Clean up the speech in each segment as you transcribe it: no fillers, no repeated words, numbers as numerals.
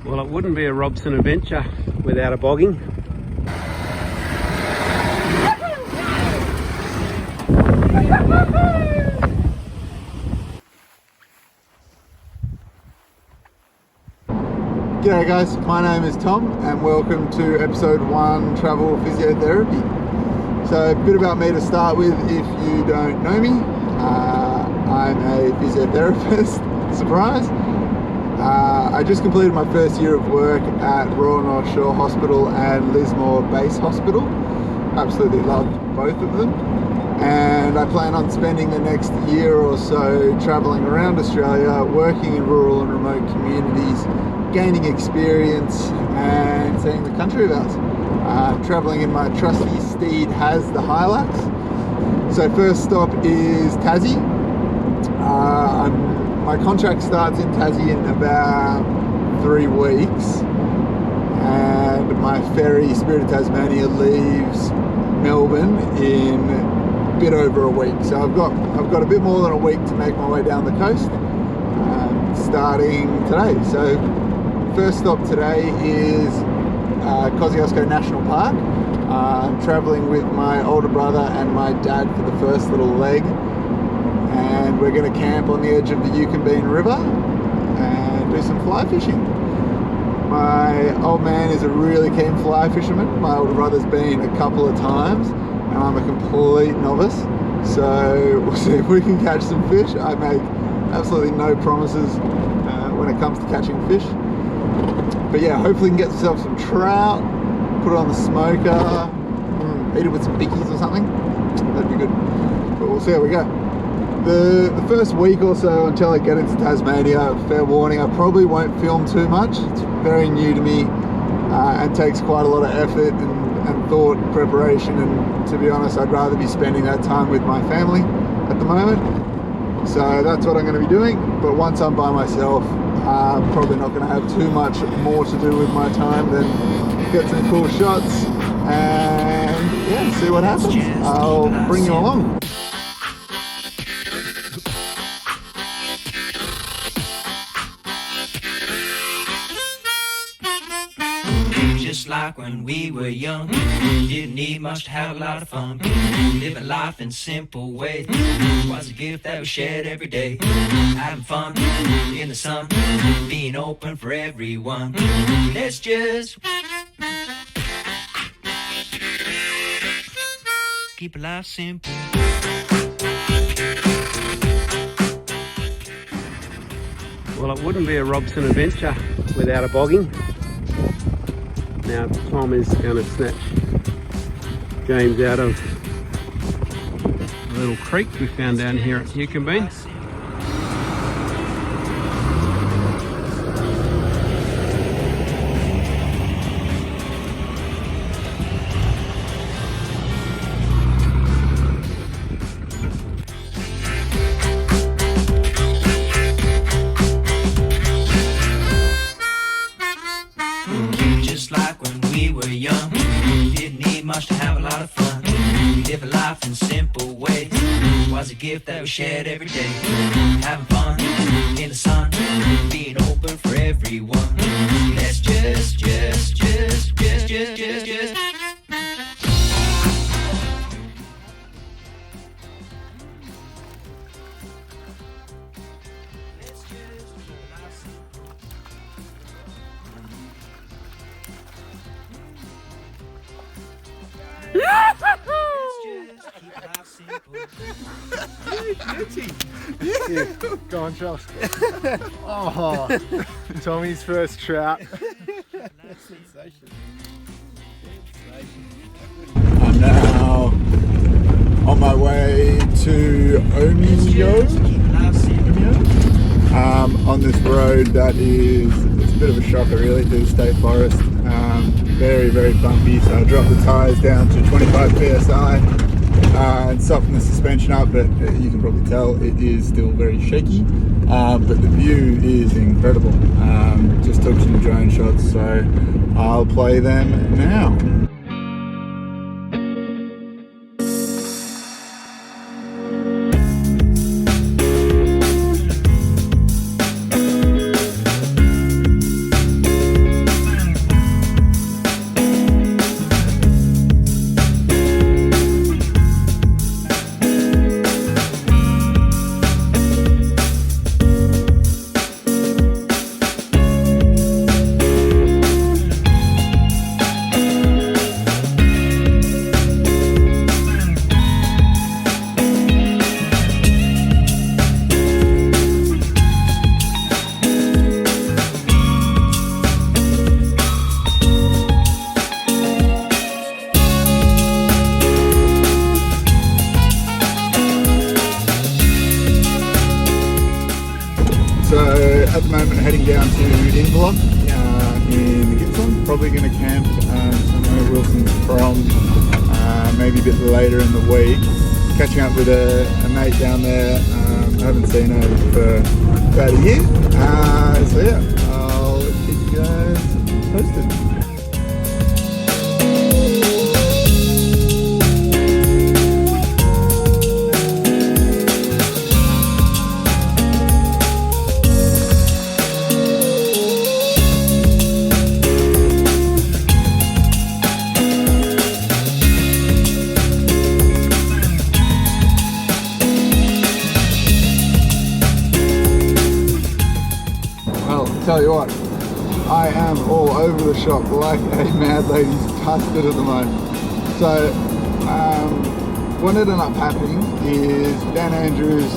Well, it wouldn't be a Robson adventure without a bogging. G'day guys, my name is Tom and welcome to episode 1 Travel Physiotherapy. So a bit about me to start with if you don't know me. I'm a physiotherapist, surprise. I just completed my first year of work at Royal North Shore Hospital and Lismore Base Hospital. Absolutely loved both of them. And I plan on spending the next year or so traveling around Australia, working in rural and remote communities, gaining experience and seeing the country of ours. Traveling in my trusty steed has the Hilux. So first stop is Tassie. My contract starts in Tassie in about 3 weeks, and my ferry Spirit of Tasmania leaves Melbourne in a bit over a week. So I've got a bit more than a week to make my way down the coast, starting today. So first stop today is Kosciuszko National Park. I'm traveling with my older brother and my dad for the first little leg, and we're going to camp on the edge of the Yukonbean River and do some fly fishing. My old man is a really keen fly fisherman. My older brother's been a couple of times and I'm a complete novice, so we'll see if we can catch some fish. I make absolutely no promises when it comes to catching fish, but yeah, hopefully we can get ourselves some trout, put it on the smoker, eat it with some bickies or something. That'd be good, but we'll see how we go. The first week or so until I get into Tasmania, fair warning, I probably won't film too much. It's very new to me and takes quite a lot of effort and thought and preparation, and to be honest, I'd rather be spending that time with my family at the moment. So that's what I'm going to be doing, but once I'm by myself, I'm probably not going to have too much more to do with my time than get some cool shots and yeah, see what happens. I'll bring you along. Just like when we were young, didn't need much to have a lot of fun. Living life in simple ways was a gift that was shared every day. Having fun in the sun, being open for everyone. Let's just keep life simple. Well, it wouldn't be a Robson adventure without a bogging. Now Tom is going to snatch James out of a little creek we found down here at Yukonbean. To have a lot of fun, live a life in simple ways was a gift that was shared every day. Having fun in the sun, being open for everyone. Let's just Yeah, go on, Josh. Oh, Tommy's first trout. I'm now on my way to Omeo, on this road that it's a bit of a shocker really to the state forest. Very, very bumpy, so I dropped the tyres down to 25 psi and softened the suspension up, but you can probably tell it is still very shaky, but the view is incredible. Just took some drone shots, so I'll play them now. down to Inverloch in Gippsland. Probably going to camp somewhere at Wilson's Prom, maybe a bit later in the week. Catching up with a mate down there. I haven't seen her for about a year. So yeah, I'll keep you guys posted. Tell you what, I am all over the shop like a mad lady's custard at the moment. So what ended up happening is Dan Andrews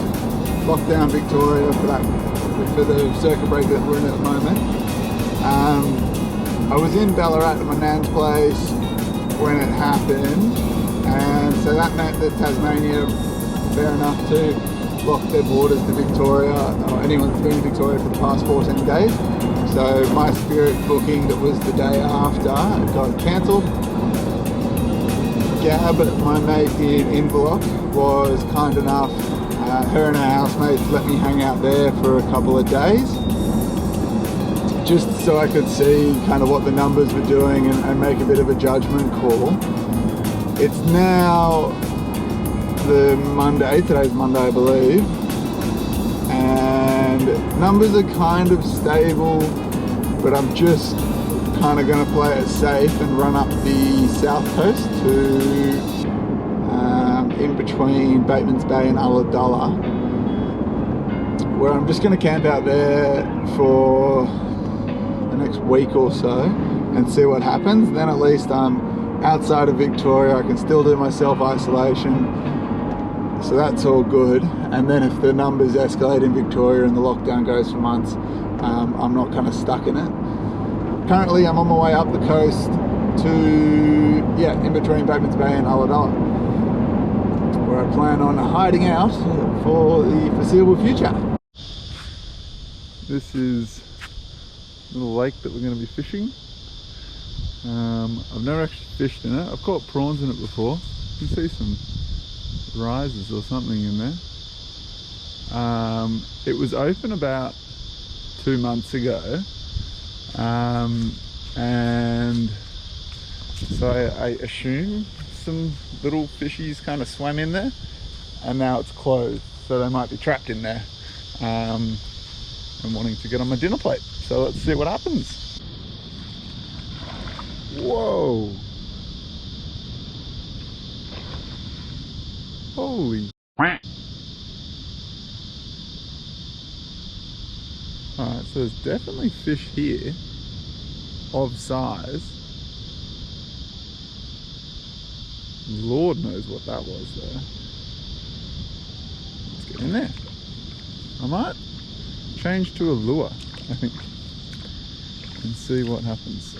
locked down Victoria for the circuit break that we're in at the moment. I was in Ballarat at my nan's place when it happened, and so that meant that Tasmania, fair enough, to lock their borders to Victoria, or anyone that's been in Victoria for the past 14 days. So my Spirit booking that was the day after got cancelled. Gab, my mate in Inverloch, was kind enough, her and her housemates let me hang out there for a couple of days, just so I could see kind of what the numbers were doing and make a bit of a judgment call. It's now the Monday, today's Monday I believe, and numbers are kind of stable, but I'm just kind of going to play it safe and run up the south coast to in between Bateman's Bay and Ulladulla, where I'm just going to camp out there for the next week or so and see what happens. Then at least I'm outside of Victoria, I can still do my self-isolation. So that's all good. And then if the numbers escalate in Victoria and the lockdown goes for months, I'm not kind of stuck in it. Currently I'm on my way up the coast to, in between Bateman's Bay and Ulladulla, where I plan on hiding out for the foreseeable future. This is a little lake that we're going to be fishing. I've never actually fished in it. I've caught prawns in it before. You can see some rises or something in there. It was open about 2 months ago, and so I assume some little fishies kind of swam in there, and now it's closed, so they might be trapped in there and wanting to get on my dinner plate. So let's see what happens. Whoa, holy. Alright, so there's definitely fish here of size. Lord knows what that was there. Let's get in there. I might change to a lure, I think, and see what happens.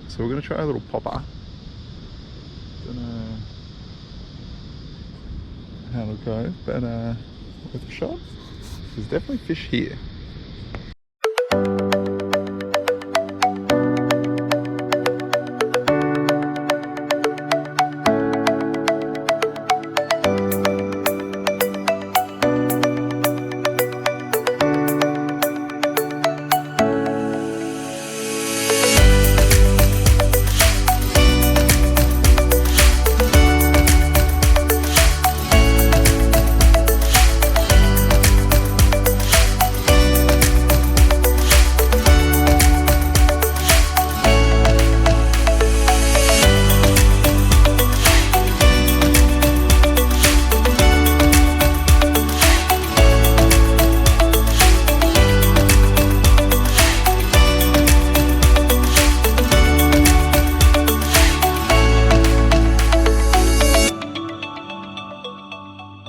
So we're going to try a little popper. Don't know how it'll go, but worth a shot. There's definitely fish here.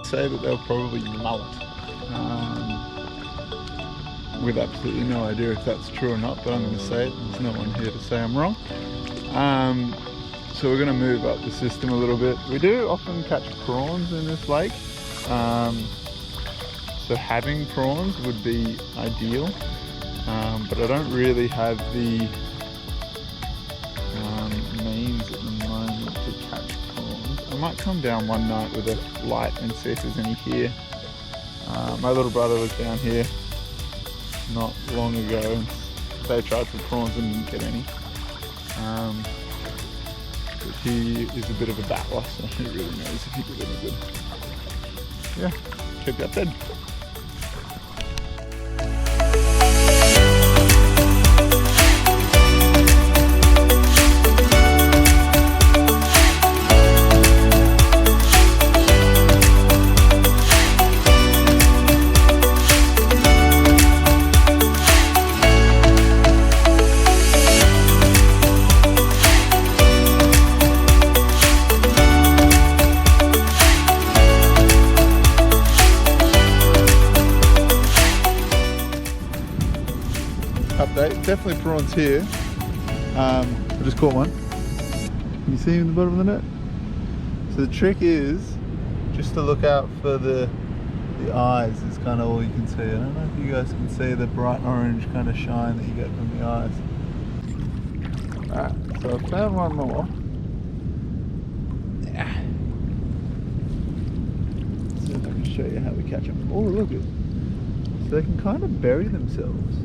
Say that they'll probably mullet, with absolutely no idea if that's true or not, but I'm going to say it. There's no one here to say I'm wrong. So we're going to move up the system a little bit. We do often catch prawns in this lake, So having prawns would be ideal, but I don't really have the means at the moment to catch prawns. I might come down one night with a light and see if there's any here. My little brother was down here not long ago and they tried for prawns and didn't get any. But he is a bit of a battler, so who really knows if he did any good. Yeah, keep that fed. Update, definitely prawns here. I just caught one. Can you see him in the bottom of the net? So the trick is just to look out for the eyes is kind of all you can see. I don't know if you guys can see the bright orange kind of shine that you get from the eyes. Alright, so I found one more. Yeah. Let's see if I can show you how we catch them. Oh, look it. So they can kind of bury themselves.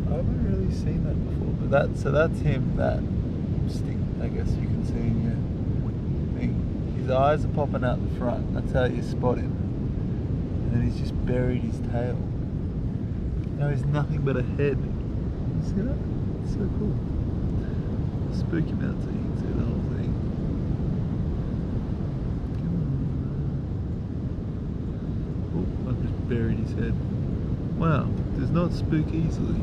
I haven't really seen that before, but that's him, that stick, I guess you can see in your thing. His eyes are popping out the front, that's how you spot him. And then he's just buried his tail. Now he's nothing but a head. You see that? It's so cool. I'll spook him out so you can see the whole thing. Oh, I've just buried his head. Wow, does not spook easily.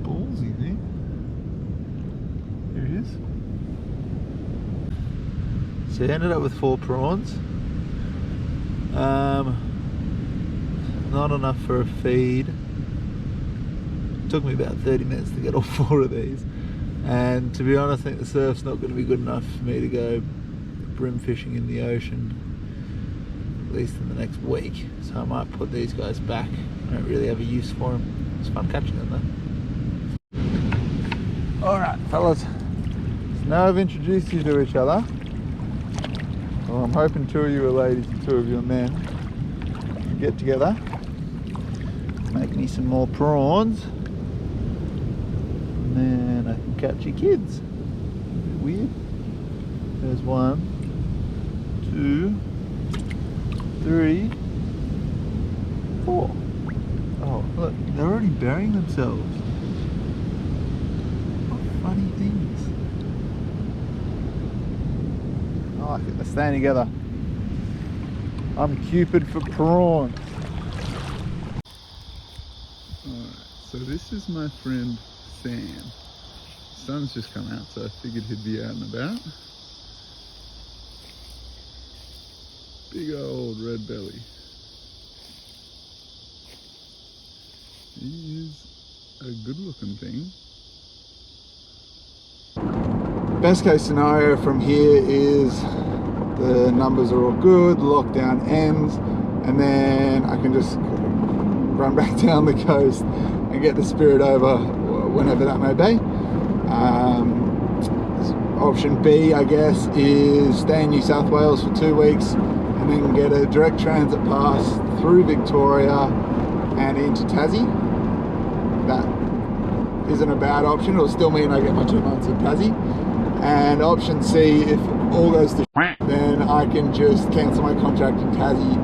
Ballsy there. Here he is. So I ended up with 4 prawns. Not enough for a feed. It took me about 30 minutes to get all 4 of these. And to be honest, I think the surf's not going to be good enough for me to go brim fishing in the ocean, at least in the next week. So I might put these guys back. I don't really have a use for them. It's fun catching them though. Alright fellas, so now I've introduced you to each other. Well, I'm hoping 2 of you are ladies and 2 of you are men. Get together, make me some more prawns, and then I can catch your kids. A bit weird. There's 1, 2, 3, 4. Oh, look, they're already burying themselves. What funny things. I like it, they're staying together. I'm Cupid for prawn. Alright, so this is my friend Sam. The sun's just come out, so I figured he'd be out and about. Big old red belly. He is a good looking thing. Best case scenario from here is the numbers are all good, lockdown ends, and then I can just run back down the coast and get the Spirit over whenever that may be. Option B, I guess, is stay in New South Wales for 2 weeks and then get a direct transit pass through Victoria and into Tassie. That isn't a bad option. It'll still mean I get my 2 months in Tassie. And option C, if all goes to then I can just cancel my contract in Tassie,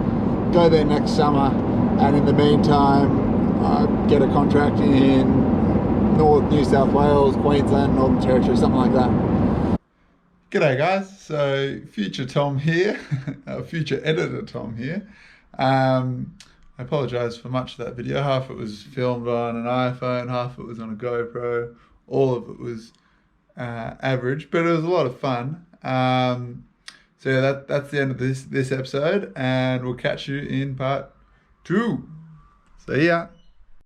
go there next summer, and in the meantime get a contract in North New South Wales, Queensland, Northern Territory, something like that. G'day guys, so future Tom here, future editor Tom here. I apologise for much of that video. Half of it was filmed on an iPhone, half of it was on a GoPro, all of it was average, but it was a lot of fun. So yeah, that's the end of this episode, and we'll catch you in part 2. See ya.